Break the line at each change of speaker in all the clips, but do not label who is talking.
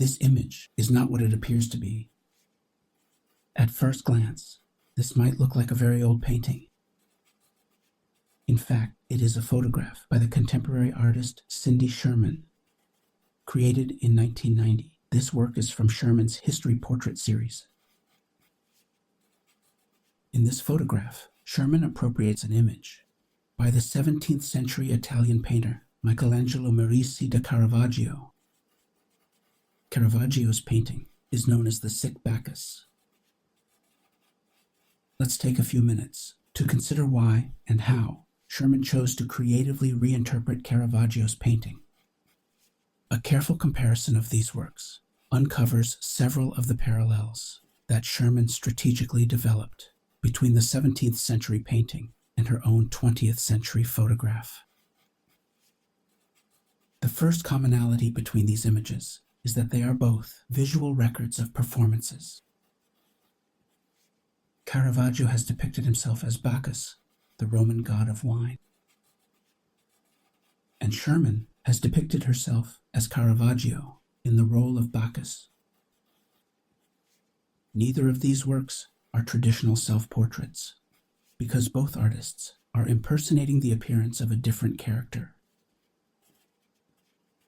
This image is not what it appears to be. At first glance, this might look like a very old painting. In fact, it is a photograph by the contemporary artist Cindy Sherman, created in 1990. This work is from Sherman's History Portrait series. In this photograph, Sherman appropriates an image by the 17th century Italian painter Michelangelo Merisi da Caravaggio. Caravaggio's painting is known as the Sick Bacchus. Let's take a few minutes to consider why and how Sherman chose to creatively reinterpret Caravaggio's painting. A careful comparison of these works uncovers several of the parallels that Sherman strategically developed between the 17th century painting and her own 20th century photograph. The first commonality between these images is that they are both visual records of performances. Caravaggio has depicted himself as Bacchus, the Roman god of wine, and Sherman has depicted herself as Caravaggio in the role of Bacchus. Neither of these works are traditional self-portraits, because both artists are impersonating the appearance of a different character.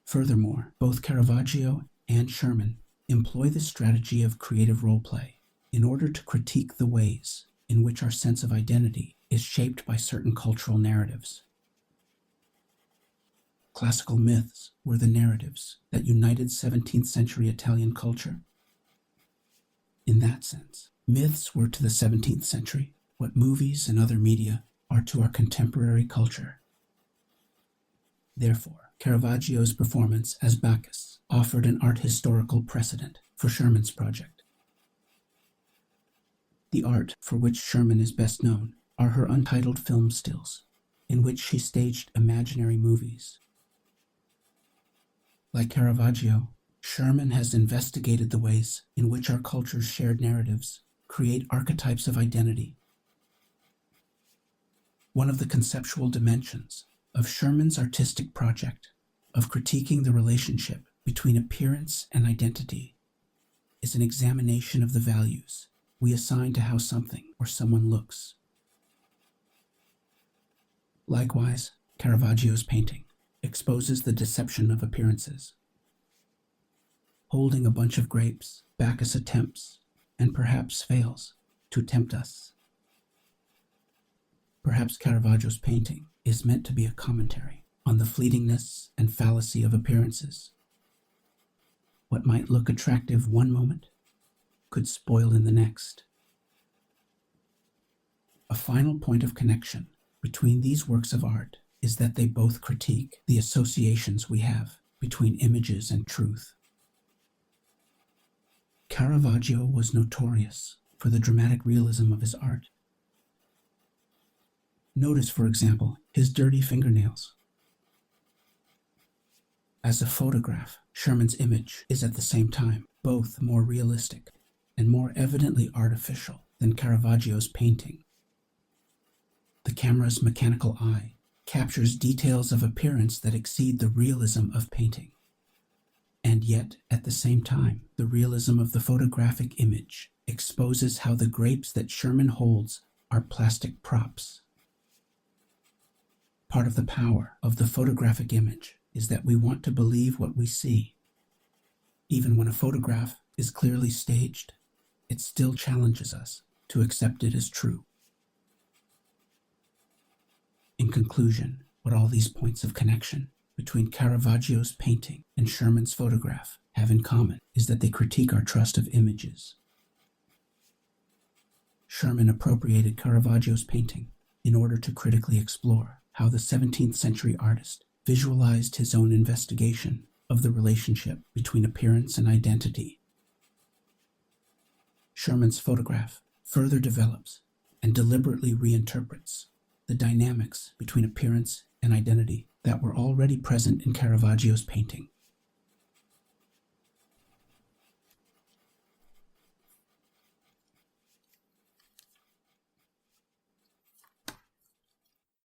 Furthermore, both Caravaggio and Sherman employ the strategy of creative role-play in order to critique the ways in which our sense of identity is shaped by certain cultural narratives. Classical myths were the narratives that united 17th century Italian culture. In that sense, myths were to the 17th century what movies and other media are to our contemporary culture. Therefore, Caravaggio's performance as Bacchus offered an art historical precedent for Sherman's project. The art for which Sherman is best known are her Untitled Film Stills, in which she staged imaginary movies. Like Caravaggio, Sherman has investigated the ways in which our culture's shared narratives create archetypes of identity. One of the conceptual dimensions of Sherman's artistic project of critiquing the relationship between appearance and identity is an examination of the values we assign to how something or someone looks. Likewise, Caravaggio's painting exposes the deception of appearances. Holding a bunch of grapes, Bacchus attempts, and perhaps fails, to tempt us. Perhaps Caravaggio's painting is meant to be a commentary on the fleetingness and fallacy of appearances. What might look attractive one moment could spoil in the next. A final point of connection between these works of art is that they both critique the associations we have between images and truth. Caravaggio was notorious for the dramatic realism of his art. Notice, for example, his dirty fingernails. As a photograph, Sherman's image is at the same time both more realistic and more evidently artificial than Caravaggio's painting. The camera's mechanical eye captures details of appearance that exceed the realism of painting. And yet, at the same time, the realism of the photographic image exposes how the grapes that Sherman holds are plastic props. Part of the power of the photographic image is that we want to believe what we see. Even when a photograph is clearly staged, it still challenges us to accept it as true. In conclusion, what all these points of connection between Caravaggio's painting and Sherman's photograph have in common is that they critique our trust of images. Sherman appropriated Caravaggio's painting in order to critically explore how the 17th century artist visualized his own investigation of the relationship between appearance and identity. Sherman's photograph further develops and deliberately reinterprets the dynamics between appearance and identity that were already present in Caravaggio's painting.